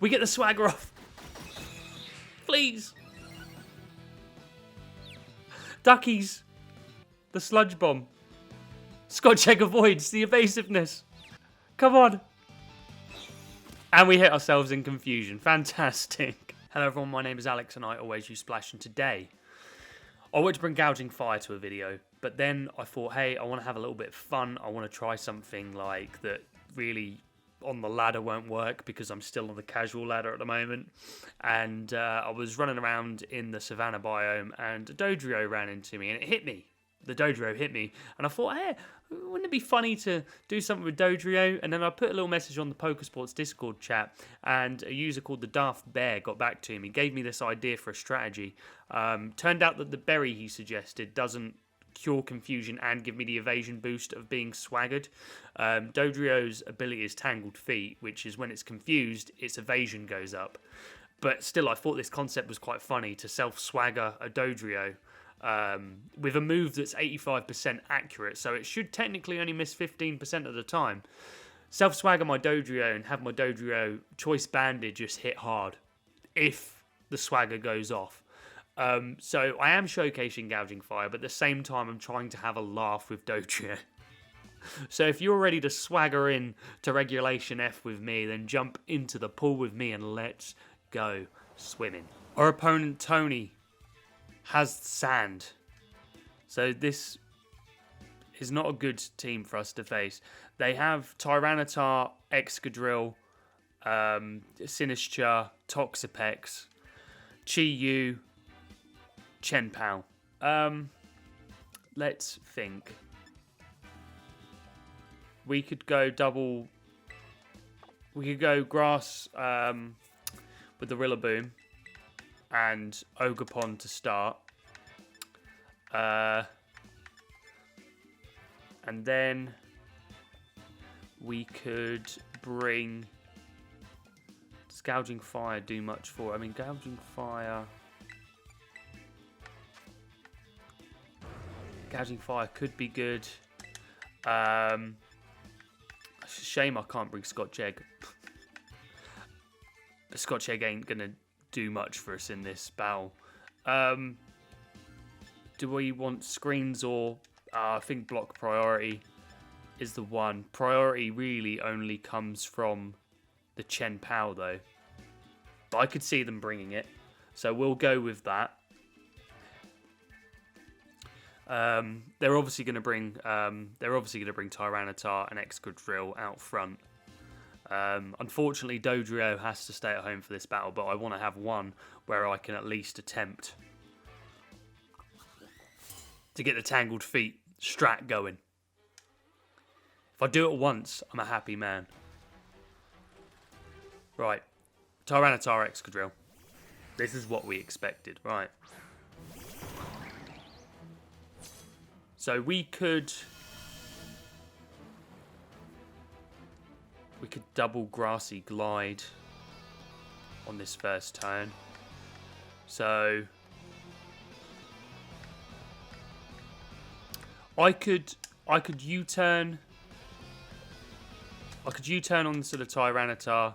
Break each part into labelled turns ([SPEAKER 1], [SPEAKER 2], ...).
[SPEAKER 1] We get the swagger off. Please. Duckies. The sludge bomb. Scotch egg avoids the evasiveness. Come on. And we hit ourselves in confusion. Fantastic. Hello everyone, my name is Alex and I always use Splash, and today I wanted to bring Gouging Fire to a video, but then I thought, hey, I want to have a little bit of fun. I want to try something like that really on the ladder won't work because I'm still on the casual ladder at the moment. And I was running around in the savannah biome and a Dodrio ran into me and it hit me. The Dodrio hit me and I thought, hey, wouldn't it be funny to do something with Dodrio? And then I put a little message on the Pokesports Discord chat and a user called the Daft Bear got back to me, gave me this idea for a strategy. Turned out that the berry he suggested doesn't cure confusion and give me the evasion boost of being swaggered. Dodrio's ability is Tangled Feet, which is when it's confused, its evasion goes up. But still, I thought this concept was quite funny to self-swagger a Dodrio with a move that's 85% accurate, so it should technically only miss 15% of the time. Self-swagger my Dodrio and have my Dodrio Choice Banded just hit hard if the swagger goes off. So I am showcasing Gouging Fire, but at the same time I'm trying to have a laugh with Dodrio. So if you're ready to swagger in to Regulation F with me, then jump into the pool with me and let's go swimming. Our opponent Tony has sand. So this is not a good team for us to face. They have Tyranitar, Excadrill, Sinistcha, Toxapex, Chi-Yu, Chenpao. Let's think. We could go double. We could go grass with the Rillaboom and Ogerpon to start. And then we could bring. Does Gouging Fire do much for it? I mean, Gouging Fire. Gouging Fire could be good. It's a shame I can't bring Scotch Egg. The Scotch Egg ain't going to do much for us in this battle. Do we want screens or... I think block priority is the one. Priority really only comes from the Chenpao though. But I could see them bringing it. So we'll go with that. They're obviously going to bring Tyranitar and Excadrill out front. Unfortunately, Dodrio has to stay at home for this battle, but I want to have one where I can at least attempt to get the Tangled Feet strat going. If I do it once, I'm a happy man. Right, Tyranitar, Excadrill. This is what we expected, right? So we could double Grassy Glide on this first turn. So I could U-turn. I could U-turn onto the Tyranitar,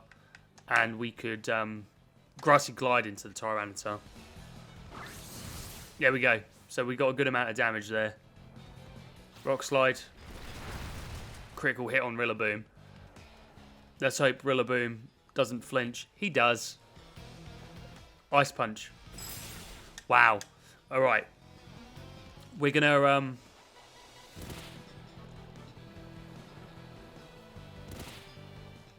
[SPEAKER 1] and we could Grassy Glide into the Tyranitar. There we go. So we got a good amount of damage there. Rock Slide. Critical hit on Rillaboom. Let's hope Rillaboom doesn't flinch. He does. Ice Punch. Wow. Alright. We're gonna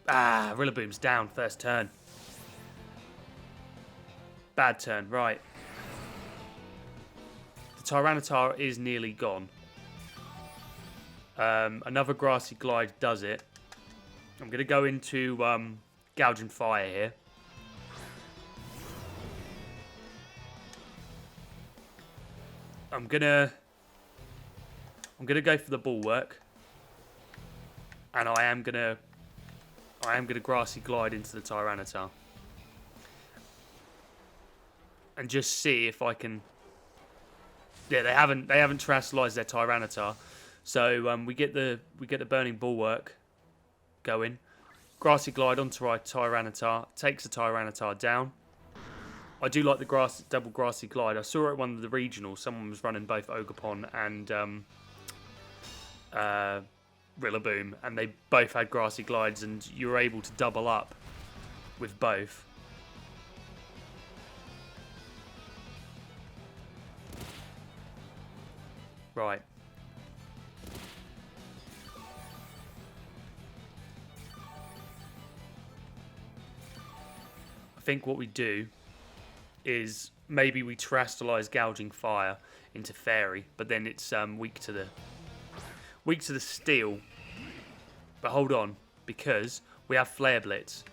[SPEAKER 1] Rillaboom's down first turn. Bad turn, right. The Tyranitar is nearly gone. Another Grassy Glide does it. I'm going to go into Gouging Fire here. I'm gonna go for the Bulwark, and I am gonna Grassy Glide into the Tyranitar, and just see if I can. Yeah, they haven't terrestrialized their Tyranitar. So we get the Burning Bulwark going. Grassy Glide onto our Tyranitar. Takes the Tyranitar down. I do like the double Grassy Glide. I saw it at one of the regionals. Someone was running both Ogerpon and Rillaboom, and they both had Grassy Glides, and you were able to double up with both. Right. I think what we do is maybe we terrestrialize Gouging Fire into Fairy, but then it's weak to the Steel. But hold on, because we have Flare Blitz.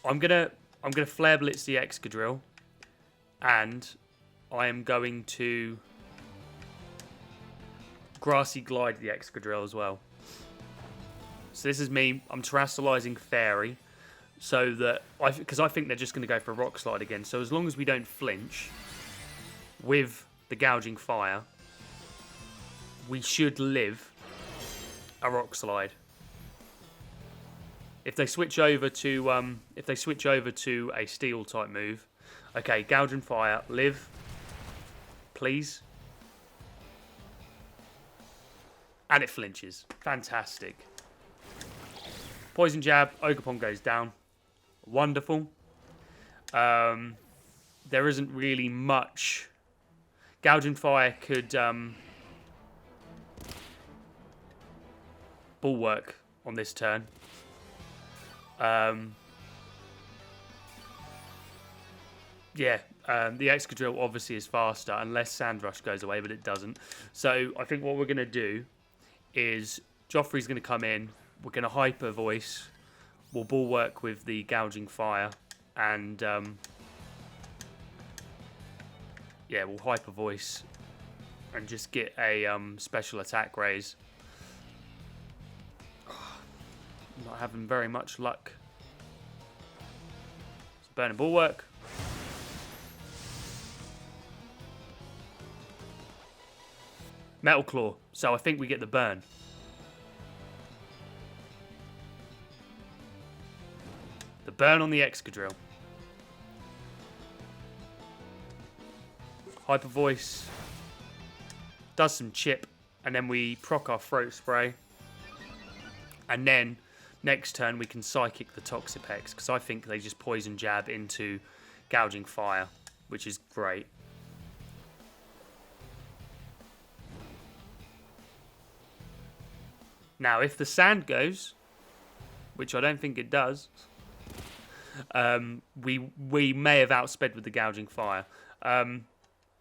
[SPEAKER 1] I'm gonna Flare Blitz the Excadrill, and I am going to Grassy Glide the Excadrill as well. So this is me. I'm terrestrializing Fairy, so that because I think they're just going to go for a Rock Slide again. So as long as we don't flinch with the Gouging Fire, we should live a Rock Slide. If they switch over to a Steel type move, okay, Gouging Fire, live, please. And it flinches. Fantastic. Poison Jab. Ogerpon goes down. Wonderful. There isn't really much. Gouging Fire could Bulwark on this turn. Yeah. The Excadrill obviously is faster unless Sandrush goes away, but it doesn't. So I think what we're going to do is Joffrey's going to come in. We're going to Hyper Voice. We'll Bulwark with the Gouging Fire. And, yeah, we'll Hyper Voice and just get a special attack raise. Not having very much luck. So Burning Bulwark. Metal Claw. So I think we get the burn. The burn on the Excadrill. Hyper Voice. Does some chip. And then we proc our Throat Spray. And then next turn we can Psychic the Toxapex. Because I think they just Poison Jab into Gouging Fire. Which is great. Now, if the Sand goes, which I don't think it does, we may have outsped with the Gouging Fire. But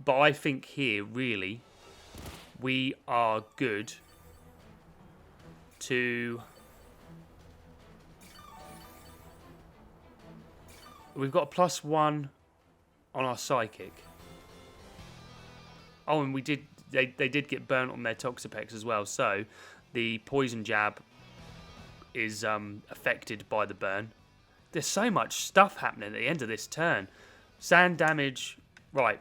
[SPEAKER 1] I think here, really, we are good to... We've got a +1 on our Psychic. Oh, and they did get burnt on their Toxapex as well, so... The Poison Jab is affected by the burn. There's so much stuff happening at the end of this turn. Sand damage. Right.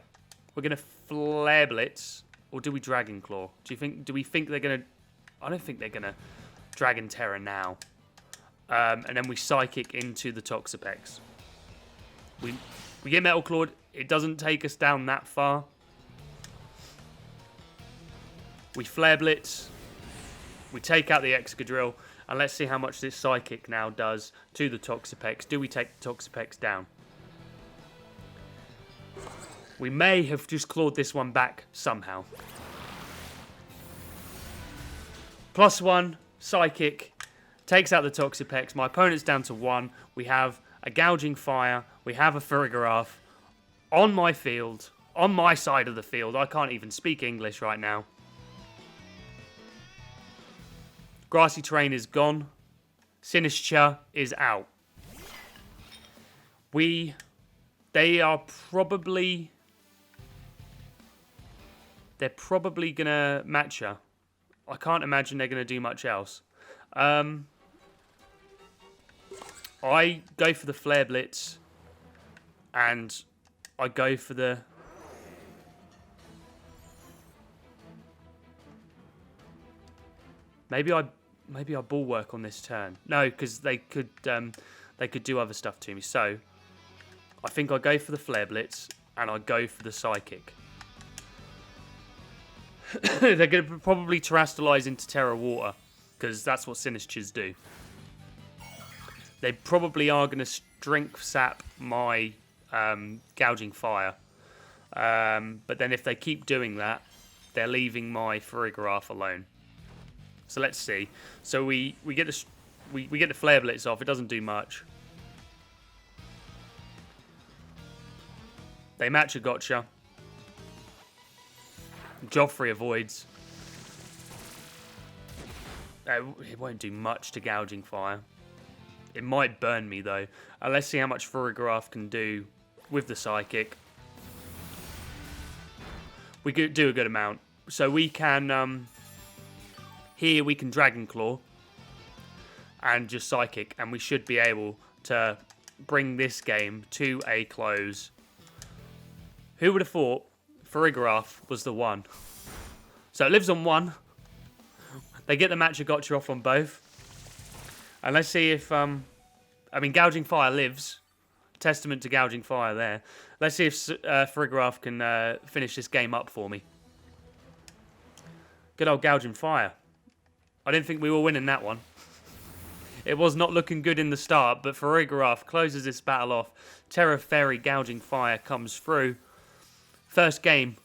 [SPEAKER 1] We're going to Flare Blitz. Or do we Dragon Claw? Do we think they're going to... I don't think they're going to Dragon Terror now. And then we Psychic into the Toxapex. We get Metal Clawed. It doesn't take us down that far. We Flare Blitz. We take out the Excadrill, and let's see how much this Psychic now does to the Toxapex. Do we take the Toxapex down? We may have just clawed this one back somehow. +1, Psychic, takes out the Toxapex. My opponent's down to 1. We have a Gouging Fire. We have a Farigiraf on my field, on my side of the field. I can't even speak English right now. Grassy Terrain is gone. Sinistcha is out. They're probably gonna match her. I can't imagine they're gonna do much else. I go for the Flare Blitz, and I go for the... Maybe I'll bulwark on this turn. No, because they could do other stuff to me. So I think I go for the Flare Blitz and I go for the Psychic. They're going to probably Terrastallize into Terra Water because that's what Sinistures do. They probably are going to Strength Sap my Gouging Fire. But then if they keep doing that, they're leaving my Farigiraf alone. So let's see. So we get the Flare Blitz off. It doesn't do much. They match a gotcha. Joffrey avoids. It won't do much to Gouging Fire. It might burn me though. Let's see how much Farigiraf can do with the Psychic. We could do a good amount. So we can here we can Dragon Claw and just Psychic, and we should be able to bring this game to a close. Who would have thought Farigiraf was the one? So it lives on one. They get the match of gotcha off on both. And let's see if I mean Gouging Fire lives. Testament to Gouging Fire there. Let's see if Farigiraf can finish this game up for me. Good old Gouging Fire. I didn't think we were winning that one. It was not looking good in the start, but Farigiraf closes this battle off. Terra Fairy Gouging Fire comes through. First game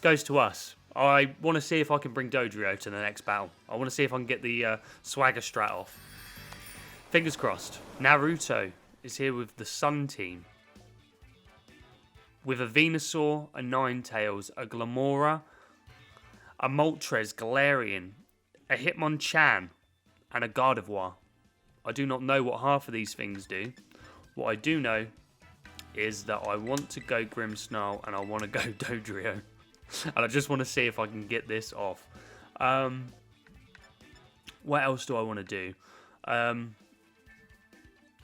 [SPEAKER 1] goes to us. I want to see if I can bring Dodrio to the next battle. I want to see if I can get the Swagger strat off. Fingers crossed. Naruto is here with the Sun team. With a Venusaur, a Ninetales, a Glamora, a Moltres Galarian, a Hitmonchan, and a Gardevoir. I do not know what half of these things do. What I do know is that I want to go Grimmsnarl and I want to go Dodrio. And I just want to see if I can get this off. What else do I want to do? I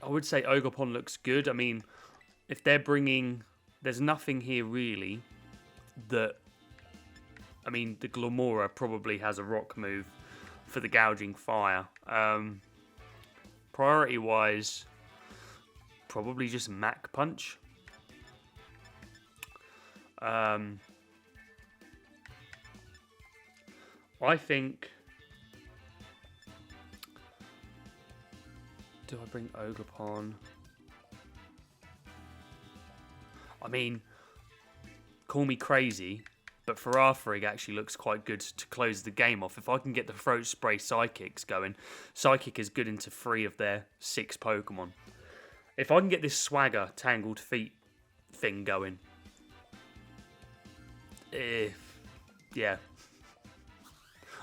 [SPEAKER 1] would say Ogerpon looks good. I mean, if they're bringing... There's nothing here really that... I mean, the Glamora probably has a rock move for the Gouging Fire. Priority-wise, probably just Mach Punch. I think... Do I bring Ogerpon? I mean, call me crazy, but Farafrig actually looks quite good to close the game off. If I can get the Throat Spray Psychics going, Psychic is good into 3 of their 6 Pokemon. If I can get this Swagger Tangled Feet thing going, yeah,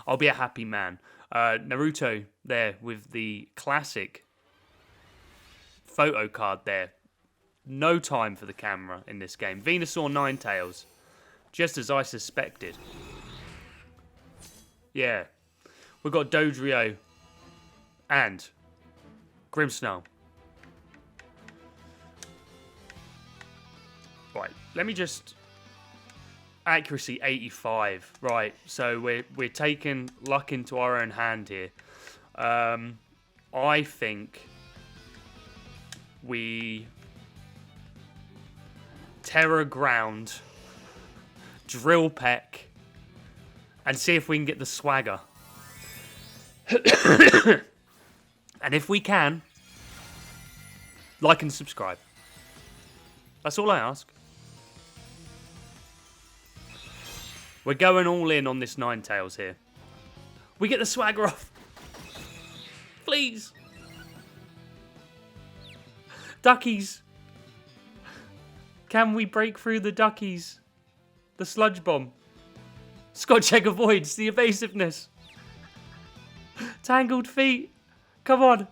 [SPEAKER 1] I'll be a happy man. Naruto there with the classic photo card there. No time for the camera in this game. Venusaur Ninetales. Just as I suspected. Yeah. We've got Dodrio and Grimmsnarl. Right, let me just... Accuracy 85. Right, so we're taking luck into our own hand here. I think we Terra Ground, Drill Peck, and see if we can get the Swagger. And if we can, like and subscribe. That's all I ask. We're going all in on this Ninetales here. We get the Swagger off. Please. Duckies. Can we break through the Duckies? The Sludge Bomb. Scotch Egg avoids the evasiveness. Tangled Feet. Come on.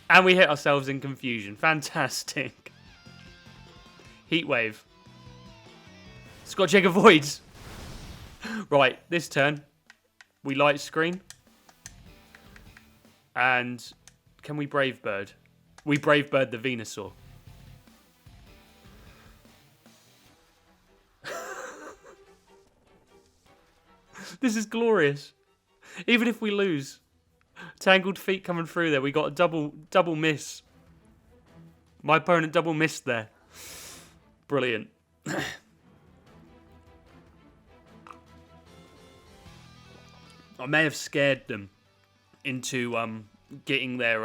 [SPEAKER 1] And we hit ourselves in confusion. Fantastic. Heat Wave. Scotch Egg avoids. Right, this turn, we Light Screen. And can we Brave Bird? We Brave Bird the Venusaur. This is glorious. Even if we lose. Tangled Feet coming through there. We got a double miss. My opponent double missed there. Brilliant. I may have scared them into getting their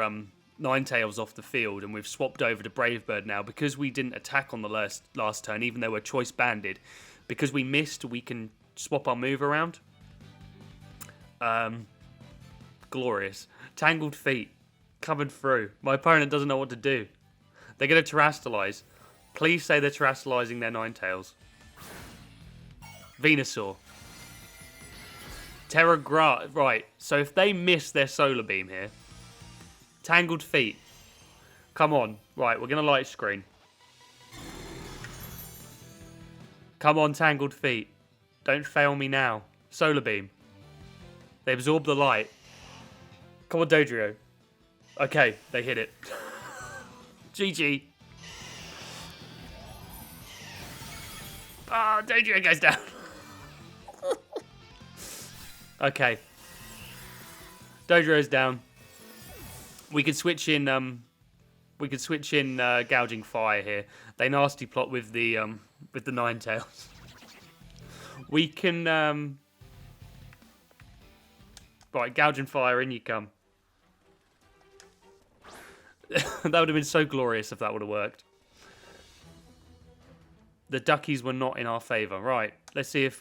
[SPEAKER 1] Ninetales off the field, and we've swapped over to Brave Bird now because we didn't attack on the last turn, even though we're choice banded. Because we missed, we can swap our move around. Glorious. Tangled Feet coming through. My opponent doesn't know what to do. They're going to Terrastalize. Please say they're Terrastalizing their Ninetales. Venusaur. Right, so if they miss their Solar Beam here, Tangled Feet. Come on. Right, we're going to Light Screen. Come on, Tangled Feet. Don't fail me now. Solar Beam. They absorb the light. Come on, Dodrio. Okay, they hit it. GG. Ah, Dodrio goes down. Okay. Dodrio's down. We could switch in Gouging Fire here. They nasty plot with the Ninetales. We can right, Gouging Fire, in you come. That would have been so glorious if that would have worked. The duckies were not in our favour. Right, let's see if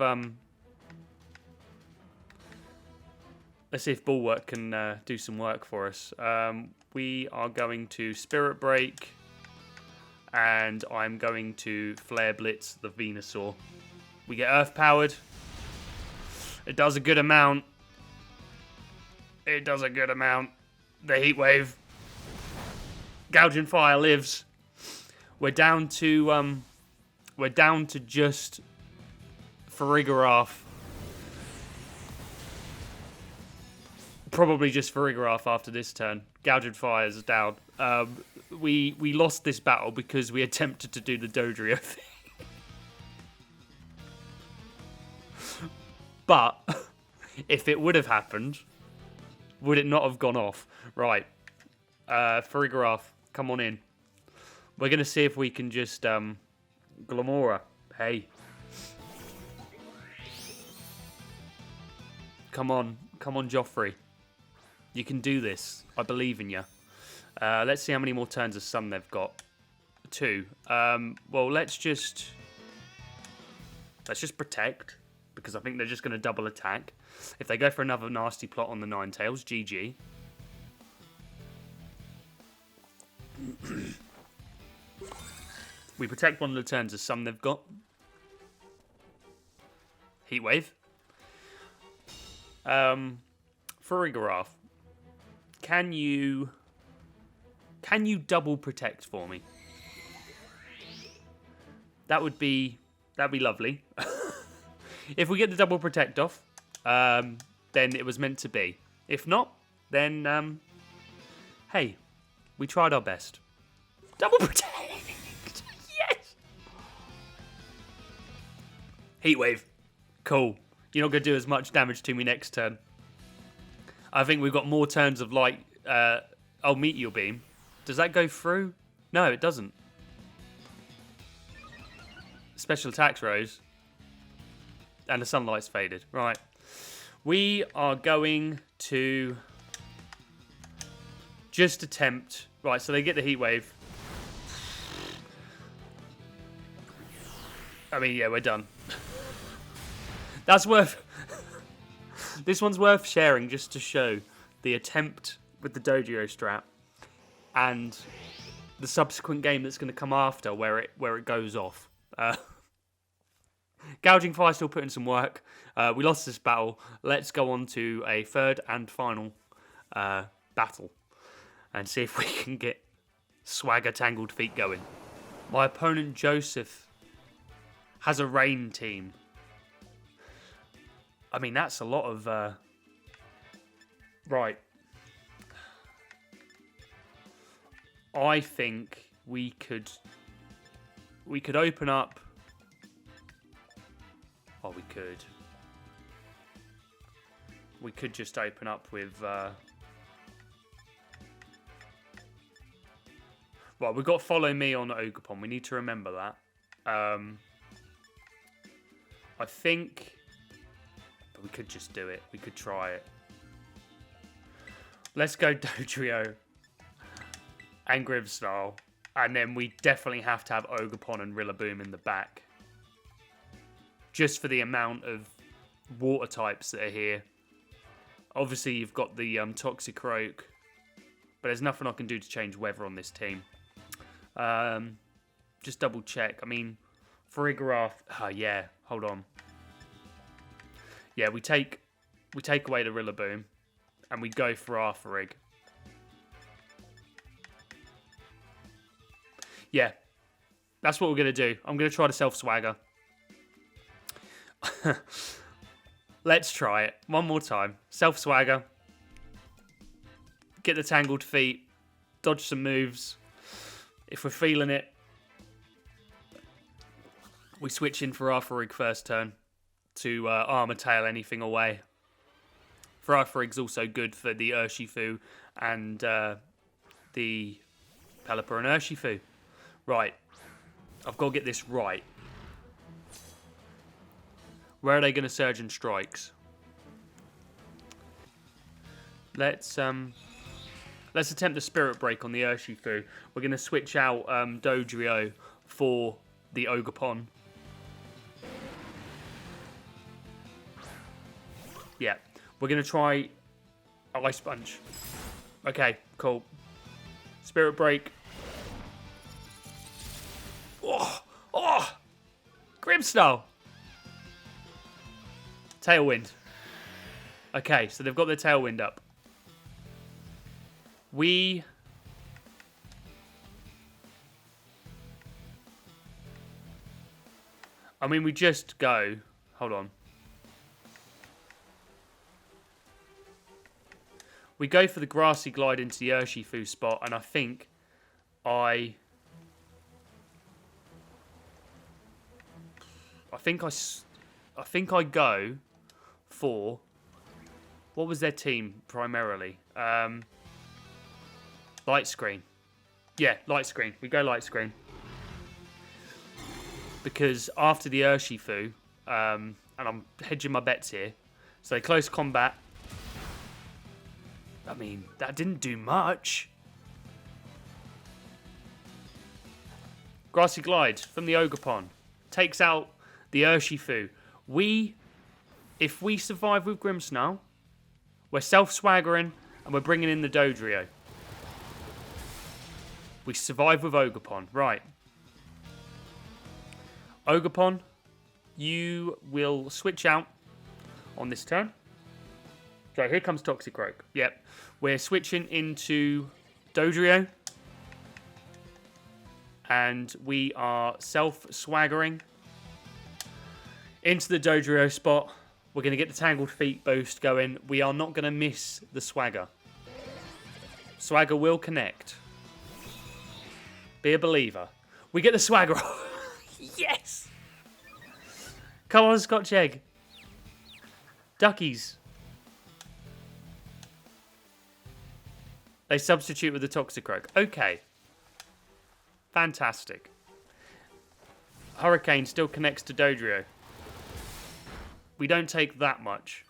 [SPEAKER 1] Bulwark can do some work for us. We are going to Spirit Break, and I'm going to Flare Blitz the Venusaur. We get Earth Powered. It does a good amount. It does a good amount. The Heat Wave. Gouging Fire lives. We're down to just Farigiraf. Probably just Farigiraf after this turn. Gouging Fire is down. We lost this battle because we attempted to do the Dodrio thing. But if it would have happened, would it not have gone off? Right. Farigiraf, come on in. We're going to see if we can just Glamora. Hey. Come on, Joffrey. You can do this. I believe in you. Let's see how many more turns of Sun they've got. 2. Well, let's just protect, because I think they're just going to double attack. If they go for another nasty plot on the Ninetales, GG. We protect one of the turns of Sun they've got. Heat Wave. Farigiraf. Can you double protect for me? That'd be lovely. If we get the double protect off, then it was meant to be. If not, then hey, we tried our best. Double protect. Yes. Heat Wave. Cool. You're not going to do as much damage to me next turn. I think we've got more turns of light. Meteor Beam. Does that go through? No, it doesn't. Special attacks rose. And the sunlight's faded. Right. We are going to just attempt. Right, so they get the Heat Wave. I mean, yeah, we're done. That's worth... This one's worth sharing just to show the attempt with the Dodrio strat and the subsequent game that's going to come after where it goes off. Gouging Fire still putting some work. We lost this battle. Let's go on to a third and final battle and see if we can get Swagger Tangled Feet going. My opponent Joseph has a rain team. I mean, that's a lot of... Right. I think we could open up... Oh, we could. we could just open up with... Well, we've got Follow Me on Ogerpon. We need to remember that. I think... But we could just do it. We could try it. Let's go Dodrio and Grimmsnarl. And then we definitely have to have Ogerpon and Rillaboom in the back. Just for the amount of water types that are here. Obviously, you've got the Toxicroak. But there's nothing I can do to change weather on this team. Just double check. I mean, Farigiraf. Oh, yeah. Hold on. Yeah, we take away the Rillaboom. And we go for our Farig. Yeah. That's what we're going to do. I'm going to try to self-swagger. Let's try it. One more time. Self-swagger. Get the Tangled Feet. Dodge some moves. If we're feeling it, we switch in for Farigiraf first turn to Armor Tail anything away. Farigiraf's also good for the Urshifu and the Pelipper and Urshifu. Right. I've got to get this right. Where are they going to Surge and Strikes? Let's attempt a Spirit Break on the Urshifu. We're going to switch out Dodrio for the Ogerpon. Yeah. We're going to try Ice Punch. Okay, cool. Spirit Break. Oh! Grimmsnarl! Tailwind. Okay, so they've got their Tailwind up. We just go... Hold on. We go for the Grassy Glide into the Urshifu spot, and I think I go for... What was their team primarily? Light Screen. Yeah, Light Screen. We go Light Screen. Because after the Urshifu, and I'm hedging my bets here, so close combat. I mean, that didn't do much. Grassy Glide from the Ogerpon. Takes out the Urshifu. If we survive with Grimmsnarl, we're self-swaggering and we're bringing in the Dodrio. We survive with Ogerpon. Right. Ogerpon, you will switch out on this turn. So here comes Toxicroak. Yep. We're switching into Dodrio. And we are self-swaggering into the Dodrio spot. We're going to get the Tangled Feet boost going. We are not going to miss the Swagger. Swagger will connect. Be a believer. We get the Swagger. Yes! Come on, Scotch Egg. Duckies. They substitute with the Toxicroak. Okay. Fantastic. Hurricane still connects to Dodrio. We don't take that much.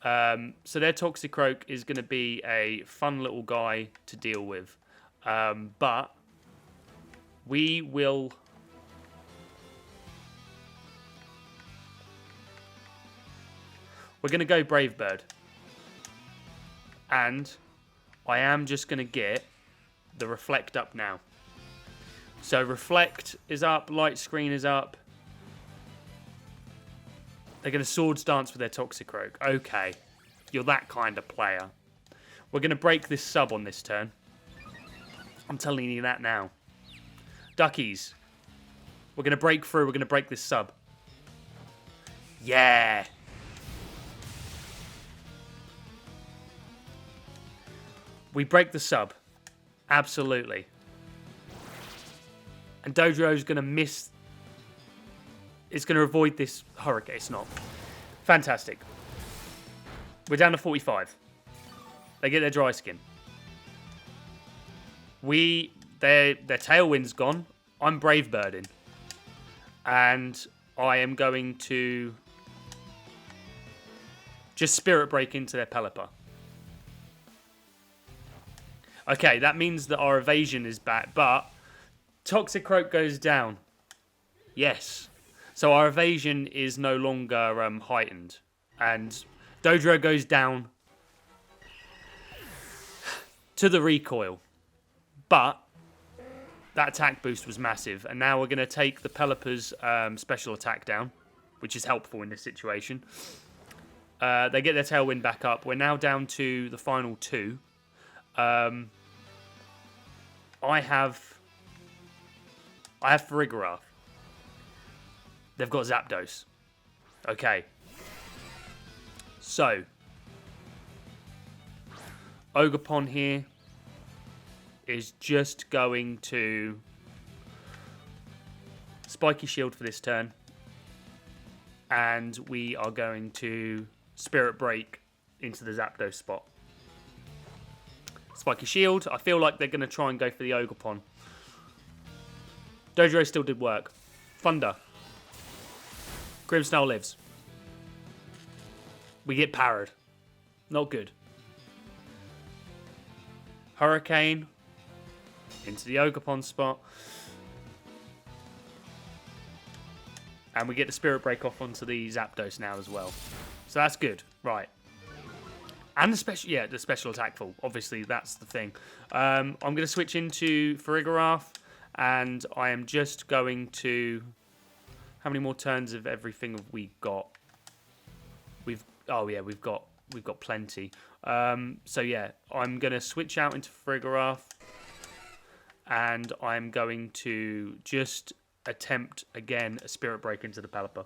[SPEAKER 1] So their Toxicroak is going to be a fun little guy to deal with. But we will... We're going to go Brave Bird. And I am just going to get the Reflect up now. So Reflect is up, Light Screen is up. They're going to Swords Dance with their Toxicroak. Okay, you're that kind of player. We're going to break this sub on this turn. I'm telling you that now. Duckies. We're going to break through. We're going to break this sub. Yeah. We break the sub. Absolutely. And Dodrio's going to miss... It's going to avoid this Hurricane. It's not. Fantastic. We're down to 45. They get their dry skin. Their tailwind's gone. I'm brave birding. And I am going to just spirit break into their Pelipper. Okay, that means that our evasion is back, but Toxicroak goes down. Yes. So our evasion is no longer heightened. And Dodrio goes down to the recoil. But that attack boost was massive. And now we're going to take the Pelipper's special attack down, which is helpful in this situation. They get their tailwind back up. We're now down to the final two. I have Farigiraf. They've got Zapdos. Okay. So, Ogerpon here is just going to Spiky Shield for this turn. And we are going to Spirit Break into the Zapdos spot. Spiky Shield. I feel like they're going to try and go for the Ogerpon. Dodrio still did work. Thunder. Grimmsnarl lives. We get parried. Not good. Hurricane. Into the Ogerpon spot. And we get the Spirit Break off onto the Zapdos now as well. So that's good. Right. And the special attack full. Obviously, that's the thing. I'm going to switch into Farigiraf, and I am just going to. How many more turns of everything have we got? We've got plenty. So yeah, I'm going to switch out into Farigiraf, and I'm going to just attempt again a Spirit Break into the Pelipper,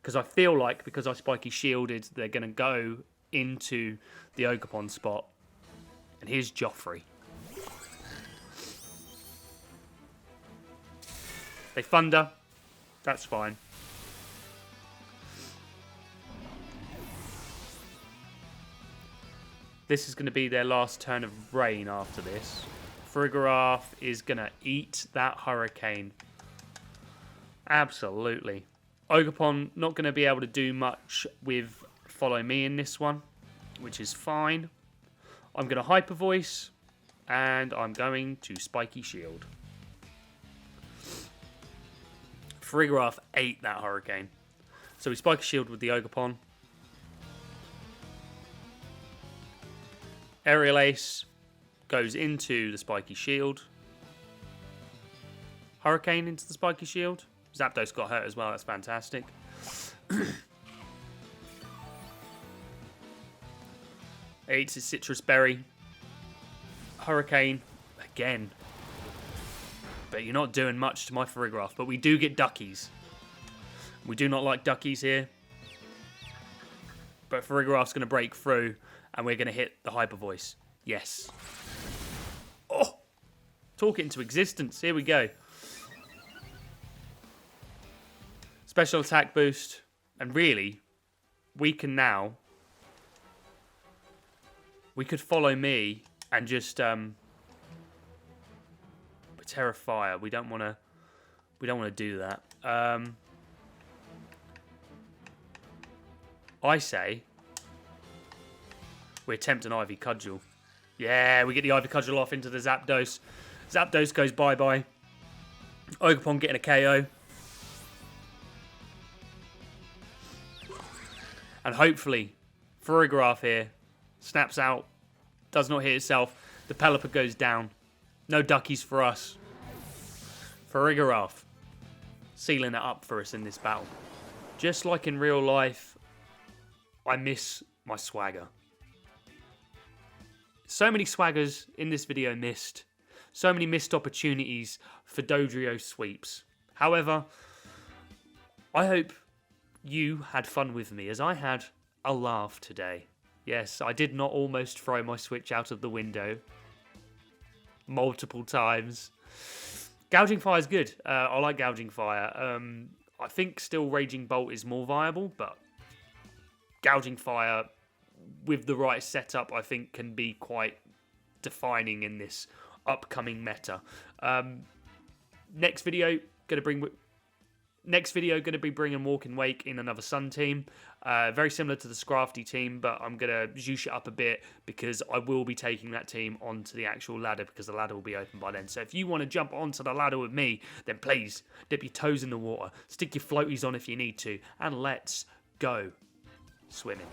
[SPEAKER 1] because I feel like because I Spiky Shielded, they're going to go into the Ogerpon spot. And here's Joffrey. They Thunder. That's fine. This is going to be their last turn of rain after this. Farigiraf is going to eat that Hurricane. Absolutely. Ogerpon not going to be able to do much with Follow Me in this one, which is fine. I'm going to Hyper Voice, and I'm going to Spiky Shield. Farigiraf ate that Hurricane. So we Spiky Shield with the Ogerpon. Aerial Ace goes into the Spiky Shield. Hurricane into the Spiky Shield. Zapdos got hurt as well, that's fantastic. Eats his Citrus Berry. Hurricane again. But you're not doing much to my Farigiraf. But we do get Duckies. We do not like Duckies here. But Farigiraf's going to break through. And we're going to hit the Hyper Voice. Yes. Oh! Talk it into existence. Here we go. Special attack boost. And really, we can now... We could Follow Me and just Terrafire. We don't want to do that. I say we attempt an Ivy Cudgel. Yeah, we get the Ivy Cudgel off into the Zapdos. Zapdos goes bye-bye. Ogerpon getting a KO. And hopefully, Farigiraf here snaps out, does not hit itself. The Pelipper goes down. No Duckies for us. Farigiraf sealing it up for us in this battle. Just like in real life, I miss my swagger. So many swaggers in this video missed. So many missed opportunities for Dodrio sweeps. However, I hope you had fun with me as I had a laugh today. Yes, I did not almost throw my Switch out of the window multiple times. Gouging Fire is good. I like Gouging Fire. I think still Raging Bolt is more viable, but Gouging Fire with the right setup, I think can be quite defining in this upcoming meta. Next video going to be bringing Walk and Wake in another Sun team. Very similar to the Scrafty team, but I'm going to zhoosh it up a bit because I will be taking that team onto the actual ladder because the ladder will be open by then. So if you want to jump onto the ladder with me, then please dip your toes in the water, stick your floaties on if you need to, and let's go swimming.